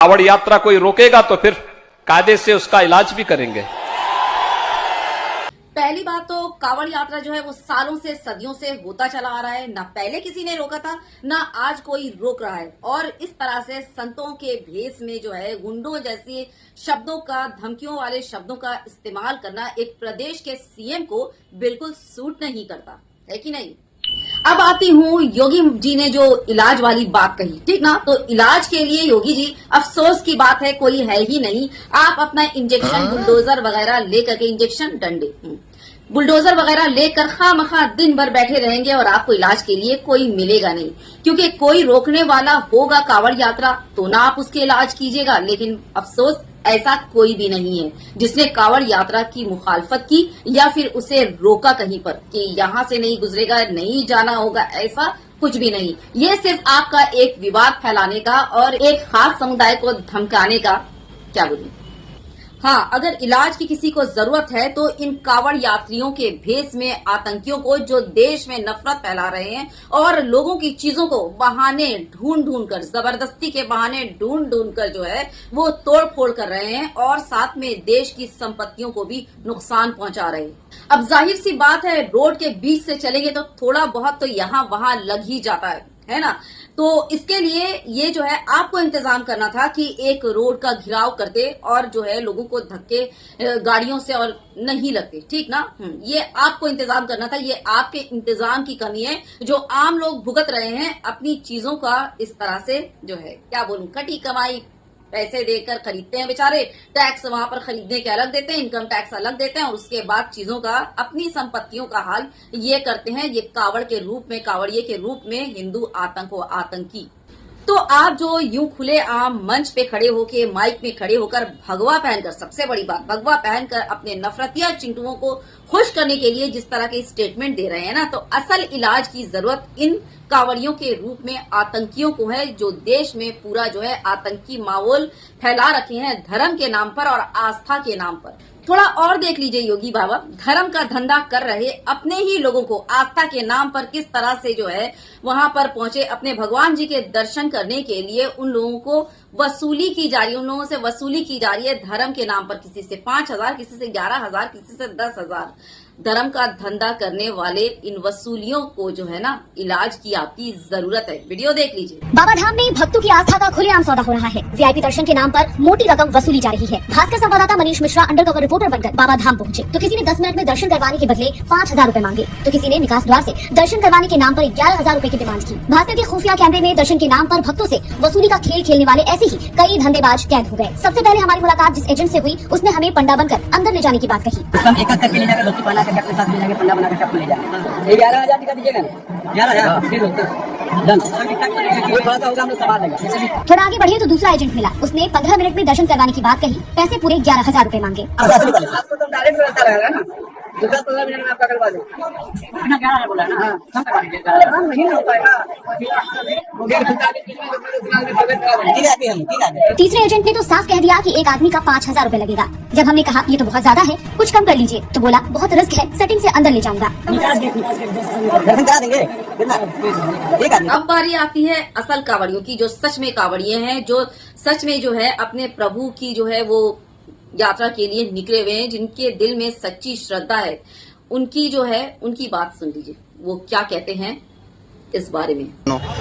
कावड़ यात्रा कोई रोकेगा तो फिर कायदे से उसका इलाज भी करेंगे। पहली बात तो कावड़ यात्रा जो है वो सालों से सदियों से होता चला आ रहा है, ना पहले किसी ने रोका था ना आज कोई रोक रहा है। और इस तरह से संतों के भेष में जो है गुंडों जैसे शब्दों का, धमकियों वाले शब्दों का इस्तेमाल करना एक प्रदेश के सीएम को बिल्कुल सूट नहीं करता है कि नहीं। अब आती हूँ योगी जी ने जो इलाज वाली बात कही, ठीक ना। तो इलाज के लिए योगी जी, अफसोस की बात है कोई है ही नहीं। आप अपना इंजेक्शन बुलडोजर वगैरह लेकर के, इंजेक्शन डंडे बुलडोजर वगैरह लेकर खामखा दिन भर बैठे रहेंगे और आपको इलाज के लिए कोई मिलेगा नहीं, क्योंकि कोई रोकने वाला होगा कावड़ यात्रा तो ना आप उसके इलाज कीजिएगा। लेकिन अफसोस ऐसा कोई भी नहीं है जिसने कावड़ यात्रा की मुखालफत की या फिर उसे रोका कहीं पर कि यहाँ से नहीं गुजरेगा, नहीं जाना होगा, ऐसा कुछ भी नहीं। ये सिर्फ आपका एक विवाद फैलाने का और एक खास समुदाय को धमकाने का, क्या बोलूं। हाँ, अगर इलाज की किसी को जरूरत है तो इन कावड़ यात्रियों के भेष में आतंकियों को, जो देश में नफरत फैला रहे हैं और लोगों की चीजों को बहाने ढूंढ कर, जबरदस्ती के बहाने ढूंढ कर जो है वो तोड़ फोड़ कर रहे हैं और साथ में देश की संपत्तियों को भी नुकसान पहुंचा रहे हैं। अब जाहिर सी बात है, रोड के बीच से चलेंगे तो थोड़ा बहुत तो यहाँ वहां लग ही जाता है ना। तो इसके लिए ये जो है आपको इंतजाम करना था कि एक रोड का घिराव करते और जो है लोगों को धक्के गाड़ियों से और नहीं लगते, ठीक ना। ये आपको इंतजाम करना था। ये आपके इंतजाम की कमी है जो आम लोग भुगत रहे हैं अपनी चीजों का। इस तरह से जो है, क्या बोलूं, कटी कमाई पैसे देकर खरीदते हैं बेचारे। टैक्स वहां पर खरीदने के अलग देते हैं, इनकम टैक्स अलग देते हैं और उसके बाद चीजों का, अपनी संपत्तियों का हाल ये करते हैं। ये कावड़ के रूप में, कावड़िए के रूप में हिंदू आतंक व आतंकी। तो आप जो यूं खुले आम मंच पे खड़े होके, माइक में खड़े होकर भगवा पहनकर, सबसे बड़ी बात, भगवा पहनकर अपने नफरतिया चिंटुओं को खुश करने के लिए जिस तरह के स्टेटमेंट दे रहे हैं ना, तो असल इलाज की जरूरत इन कावड़ियों के रूप में आतंकियों को है, जो देश में पूरा जो है आतंकी माहौल फैला रखे हैं धर्म के नाम पर और आस्था के नाम पर। थोड़ा और देख लीजिए योगी बाबा, धर्म का धंधा कर रहे अपने ही लोगों को आस्था के नाम पर किस तरह से जो है वहां पर पहुंचे, अपने भगवान जी के दर्शन करने के लिए उन लोगों को वसूली की जा रही है, उन लोगों से वसूली की जा रही है धर्म के नाम पर। किसी से 5,000, किसी से 11,000, किसी से 10,000। धर्म का धंधा करने वाले इन वसूलियों को जो है ना, इलाज की आपकी जरूरत है। वीडियो देख लीजिए। बाबा धाम में भक्तों की आस्था का खुलेआम सौदा हो रहा है। वीआईपी दर्शन के नाम पर मोटी रकम वसूली जा रही है। भास्कर संवाददाता मनीष मिश्रा अंडरकवर रिपोर्टर बनकर बाबा धाम पहुंचे तो किसी ने 10 मिनट में दर्शन करवाने के बदले 5,000 रूपए मांगे, तो किसी ने निकास द्वार से दर्शन करवाने के नाम पर 11,000 रूपए की डिमांड की। भास्कर के खुफिया कैमरे में दर्शन के नाम पर भक्तों से वसूली का खेल खेलने वाले ऐसे ही कई धंधेबाज कैद हो गए। सबसे पहले हमारी मुलाकात जिस एजेंट से हुई उसने हमें पंडा बनकर अंदर ले जाने की बात कही। बना के सबको ले जाए। 11,000 टिकट दीजिएगा ना, 11,000 फिर थोड़ा सा होगा, हम लोग संभाल लेंगे। थोड़ा आगे बढ़े तो दूसरा एजेंट मिला, उसने 15 मिनट में दर्शन करवाने की बात कही। पैसे पूरे 11,000 रूपए मांगे। आपको तो डायरेक्ट रास्ता रहेगा ना, 10-15 मिनट में आपका करवा दो। 11,000 बोला ना, हम करवा देंगे। नहीं हो पाएगा। तीसरे एजेंट ने तो साफ कह दिया कि एक आदमी का 5,000 रूपए लगेगा। जब हमने कहा ये तो बहुत ज्यादा है, कुछ कम कर लीजिए, तो बोला बहुत रिस्क है, सेटिंग से अंदर ले जाऊंगा। अब बारी आती है असल कावड़ियों की, जो सच में कावड़िए हैं, जो सच में जो है अपने प्रभु की जो है वो यात्रा के लिए निकले हुए हैं, जिनके दिल में सच्ची श्रद्धा है। उनकी जो है, उनकी बात सुन लीजिए, वो क्या कहते हैं इस बारे में।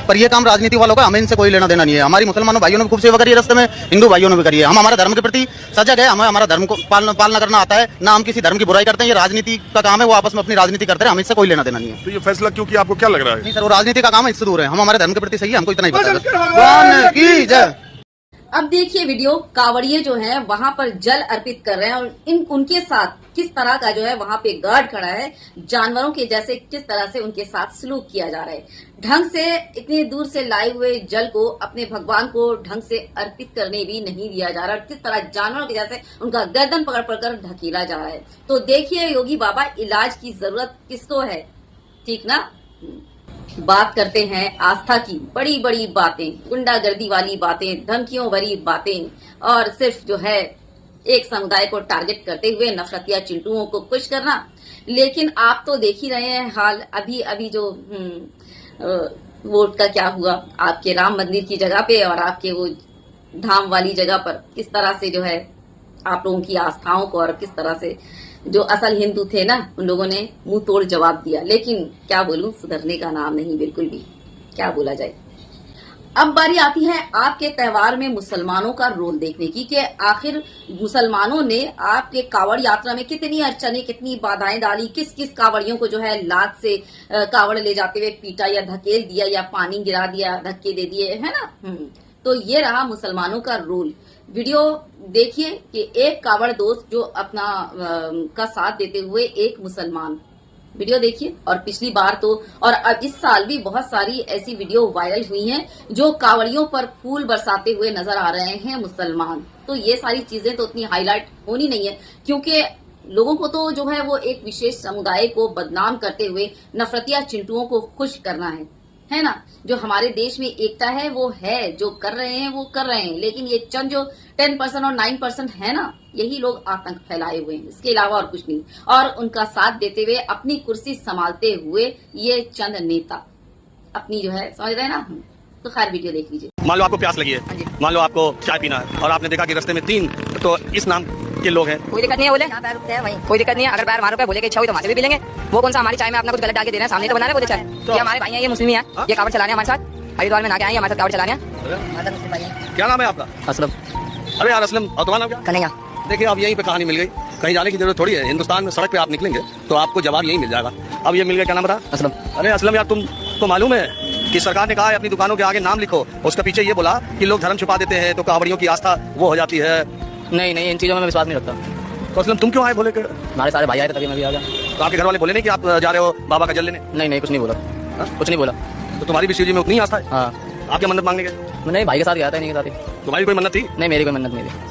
पर ये काम राजनीति वालों का, हमें इनसे कोई लेना देना नहीं है। हमारी मुसलमानों भाइयों ने भी खूब सेवा करी है रास्ते में, हिंदू भाइयों ने भी करी है। हम हमारे धर्म के प्रति सजग है, हमें हमारा धर्म को पालना करना आता है ना। हम किसी धर्म की बुराई करते हैं, ये राजनीति का काम है, वो आपस में अपनी राजनीति करते हैं, हमें इससे कोई लेना देना नहीं है। तो ये फैसला क्यों किया, आपको क्या लग रहा है? नहीं सर, वो राजनीति का काम है, इससे दूर है। हम हमारे धर्म के प्रति सही है, हमको इतना ही पता है। अब देखिए वीडियो, कावड़िए जो हैं वहां पर जल अर्पित कर रहे हैं और उनके साथ किस तरह का जो है वहां पे गार्ड खड़ा है, जानवरों के जैसे किस तरह से उनके साथ सलूक किया जा रहा है। ढंग से इतनी दूर से लाए हुए जल को अपने भगवान को ढंग से अर्पित करने भी नहीं दिया जा रहा, किस तरह जानवरों के जैसे उनका गर्दन पकड़ पकड़ ढकेला जा रहा है। तो देखिए योगी बाबा, इलाज की जरूरत किसको है, ठीक ना। बात करते हैं आस्था की, बड़ी बड़ी बातें, गुंडागर्दी वाली बातें, धमकियों भरी बातें और सिर्फ जो है एक समुदाय को टारगेट करते हुए नफरतिया चिंटुओं को खुश करना। लेकिन आप तो देख ही रहे हैं हाल, अभी जो वोट का क्या हुआ आपके राम मंदिर की जगह पे और आपके वो धाम वाली जगह पर किस तरह से जो है आप लोगों की आस्थाओं को और किस तरह से जो असल हिंदू थे ना उन लोगों ने मुंह तोड़ जवाब दिया। लेकिन क्या बोलूं, सुधरने का नाम नहीं बिल्कुल भी, क्या बोला जाए। अब बारी आती है आपके त्योहार में मुसलमानों का रोल देखने की कि आखिर मुसलमानों ने आपके कावड़ यात्रा में कितनी अड़चने, कितनी बाधाएं डाली, किस किस कावड़ियों को जो है लात से कावड़ ले जाते हुए पीटा या धकेल दिया या पानी गिरा दिया, धक्के दे दिए, है ना। तो ये रहा मुसलमानों का रोल। वीडियो देखिए कि एक कावड़ दोस्त जो अपना का साथ देते हुए एक मुसलमान, वीडियो देखिए। और पिछली बार तो और अब इस साल भी बहुत सारी ऐसी वीडियो वायरल हुई हैं जो कावड़ियों पर फूल बरसाते हुए नजर आ रहे हैं मुसलमान। तो ये सारी चीजें तो उतनी हाईलाइट होनी नहीं है, क्योंकि लोगों को तो जो है वो एक विशेष समुदाय को बदनाम करते हुए नफरतिया चिंटुओं को खुश करना है ना। जो हमारे देश में एकता है वो है, जो कर रहे हैं वो कर रहे हैं, लेकिन ये चंद जो 10% और 9% है ना, यही लोग आतंक फैलाए हुए हैं, इसके अलावा और कुछ नहीं। और उनका साथ देते हुए अपनी कुर्सी संभालते हुए ये चंद नेता अपनी जो है, समझ रहे हैं ना। तो खैर वीडियो देख लीजिए। मान लो आपको प्यास लगी है, मान लो आपको चाय पीना है और आपने देखा कि रास्ते में 3 तो इस नाम के लोग हैं। कोई दिक्कत नहीं है, बोले कोई दिक्कत नहीं है। अगर पैर मारो पे बोले कि इच्छा हुई तो वहाँ से भी पी लेंगे। वो कौन सा हमारी चाय में अपना कुछ गलत डाल के दे रहे हैं, सामने तो बना रहे बोले चाय। ये हमारे भाई हैं, ये मुस्लिम है, ये कावड़ चलाने हमारे साथ हरिद्वार में ना के आए, हमारे साथ कावड़ चलाने। क्या नाम है आपका? असलम। अरे यार असलम, और तुम्हारा नाम क्या? कन्हैया। देखिए अब यहीं पे कहानी मिल गई, कहीं जाने की जरूरत थोड़ी है। हिंदुस्तान में सड़क पे आप निकलेंगे तो आपको जवाब यहीं मिल जाएगा। अब ये मिल गया, क्या नाम बता? असलम। अरे असलम यार, तुमको मालूम है कि सरकार ने कहा है अपनी दुकानों के आगे नाम लिखो, उसके पीछे ये बोला कि लोग धर्म छुपा देते हैं तो कावड़ियों की आस्था वो हो जाती है। नहीं नहीं, इन चीजों में विश्वास नहीं रखता। तो असलम तुम क्यों आए बोले? हमारे सारे भाई आए थे तभी मैं भी आ गया। तो आपके घर वाले बोले नहीं कि आप जा रहे हो बाबा का जल लेने? नहीं नहीं, कुछ नहीं बोला। कुछ नहीं बोला। तो तुम्हारी भी शिव जी में उतनी आस्था है? हाँ। आप क्या मन्नत मांगने गए? नहीं, भाई के साथ गया था, इन्हीं के साथ ही। तुम्हारी कोई मन्नत थी? नहीं, मेरी कोई मन्नत नहीं थी।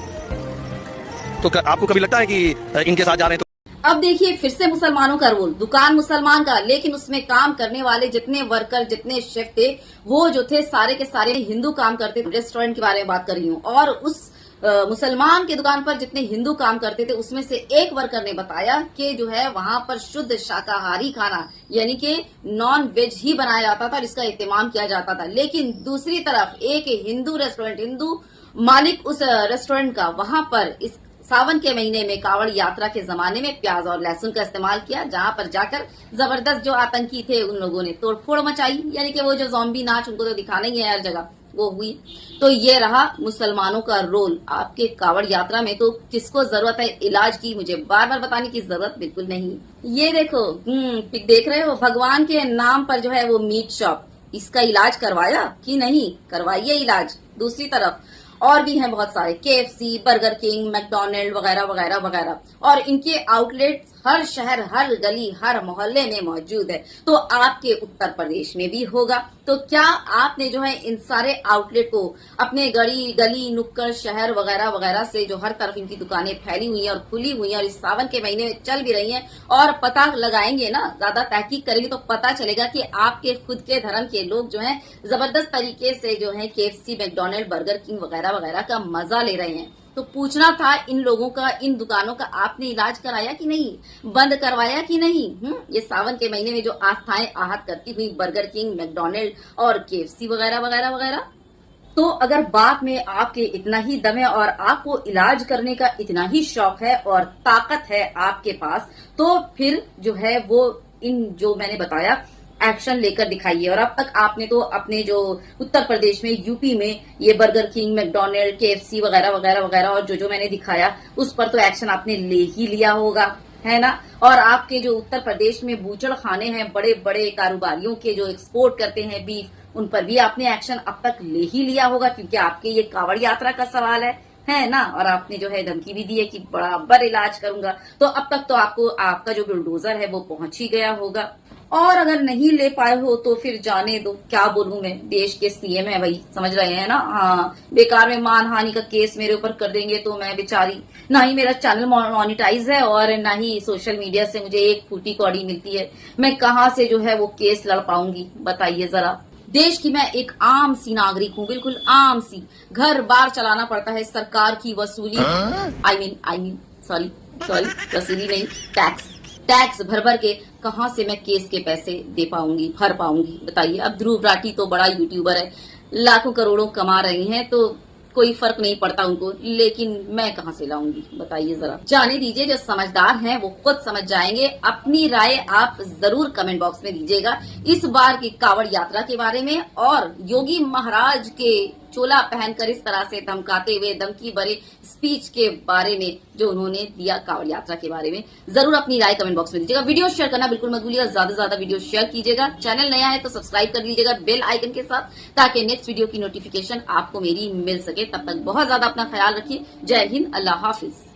तो आपको कभी लगता है कि इनके साथ जा रहे हैं तो? अब देखिए फिर से मुसलमानों का रोल, दुकान मुसलमान का, लेकिन उसमें काम करने वाले जितने वर्कर, जितने शेफ थे, वो जो थे सारे के सारे हिंदू काम करते थे। रेस्टोरेंट के बारे में बात कर रही हूँ। और उस मुसलमान के दुकान पर जितने हिंदू काम करते थे उसमें से एक वर्कर ने बताया कि जो है वहां पर शुद्ध शाकाहारी खाना यानी कि नॉन वेज ही बनाया जाता था और इसका इत्तेमाम किया जाता था। लेकिन दूसरी तरफ एक हिंदू रेस्टोरेंट, हिंदू मालिक उस रेस्टोरेंट का, वहां पर इस सावन के महीने में कावड़ यात्रा के जमाने में प्याज और लहसुन का इस्तेमाल किया, जहां पर जाकर जबरदस्त जो आतंकी थे उन लोगों ने तोड़फोड़ मचाई। यानी कि वो जो ज़ॉम्बी नाच उनको तो दिखाना ही है हर जगह, वो हुई। तो ये रहा मुसलमानों का रोल आपके कावड़ यात्रा में। तो किसको जरूरत है इलाज की, मुझे बार बार बताने की जरूरत बिल्कुल नहीं। ये देखो पिक देख रहे हो, भगवान के नाम पर जो है वो मीट शॉप, इसका इलाज करवाया कि नहीं? करवाइए इलाज। दूसरी तरफ और भी हैं बहुत सारे, KFC, बर्गर किंग, मैकडोनल्ड वगैरह वगैरह वगैरह, और इनके आउटलेट हर शहर, हर गली, हर मोहल्ले में मौजूद है। तो आपके उत्तर प्रदेश में भी होगा। तो क्या आपने जो है इन सारे आउटलेट को अपने गली नुक्कड़ शहर वगैरह वगैरह से, जो हर तरफ इनकी दुकानें फैली हुई हैं और खुली हुई हैं और इस सावन के महीने में चल भी रही हैं, और पता लगाएंगे ना, ज्यादा तहकीक करेंगे तो पता चलेगा कि आपके खुद के धर्म के लोग जो हैं जबरदस्त तरीके से जो है KFC, मैकडोनल्ड, बर्गर किंग वगैरह वगैरह का मजा ले रहे हैं। तो पूछना था इन लोगों का, इन दुकानों का आपने इलाज कराया कि नहीं, बंद करवाया कि नहीं? ये सावन के महीने में जो आस्थाएं आहत करती हुई बर्गर किंग, मैकडोनल्ड और KFC वगैरह वगैरह वगैरह। तो अगर बात में आपके इतना ही दम है और आपको इलाज करने का इतना ही शौक है और ताकत है आपके पास, तो फिर जो है वो इन जो मैंने बताया एक्शन लेकर दिखाइए। और अब तक आपने तो अपने जो उत्तर प्रदेश में, यूपी में ये बर्गर किंग, मैकडोनल्ड, KFC वगैरह वगैरह वगैरह और जो मैंने दिखाया उस पर तो एक्शन आपने ले ही लिया होगा, है ना। और आपके जो उत्तर प्रदेश में बूचड़ खाने हैं, बड़े बड़े कारोबारियों के जो एक्सपोर्ट करते हैं बीफ, उन पर भी आपने एक्शन अब तक ले ही लिया होगा, क्योंकि आपके ये कावड़ यात्रा का सवाल है ना। और आपने जो है धमकी भी दी है कि बराबर इलाज करूंगा। तो अब तक तो आपको आपका जो बुलडोजर है वो पहुंच ही गया होगा। और अगर नहीं ले पाए हो तो फिर जाने दो, क्या बोलूं मैं, देश के CM है भाई, समझ रहे हैं ना। हाँ, बेकार में मानहानि का केस मेरे ऊपर कर देंगे तो मैं बेचारी, ना ही मेरा चैनल मोनिटाइज है और ना ही सोशल मीडिया से मुझे एक फूटी कौड़ी मिलती है। मैं कहाँ से जो है वो केस लड़ पाऊंगी, बताइए जरा। देश की मैं एक आम सी नागरिक हूँ, बिल्कुल आम सी। घर बार चलाना पड़ता है, सरकार की वसूली, सॉरी वसूली नहीं, टैक्स भर भर के कहाँ से मैं केस के पैसे दे पाऊंगी, भर पाऊंगी, बताइए। अब ध्रुव राठी तो बड़ा यूट्यूबर है, लाखों करोड़ों कमा रही हैं, तो कोई फर्क नहीं पड़ता उनको, लेकिन मैं कहां से लाऊंगी बताइए जरा। जाने दीजिए, जो समझदार हैं वो खुद समझ जाएंगे। अपनी राय आप जरूर कमेंट बॉक्स में दीजिएगा इस बार की कांवड़ यात्रा के बारे में, और योगी महाराज के चोला पहनकर इस तरह से धमकाते हुए धमकी भरे स्पीच के बारे में जो उन्होंने दिया कांवड़ यात्रा के बारे में। जरूर अपनी राय कमेंट बॉक्स में दीजिएगा। वीडियो शेयर करना बिल्कुल मत भूलिएगा, ज्यादा से ज्यादा वीडियो शेयर कीजिएगा। चैनल नया है तो सब्सक्राइब कर लीजिएगा बेल आइकन के साथ, ताकि नेक्स्ट वीडियो की नोटिफिकेशन आपको मेरी मिल सके। तब तक बहुत ज्यादा अपना ख्याल रखिए। जय हिंद, अल्लाह हाफिज।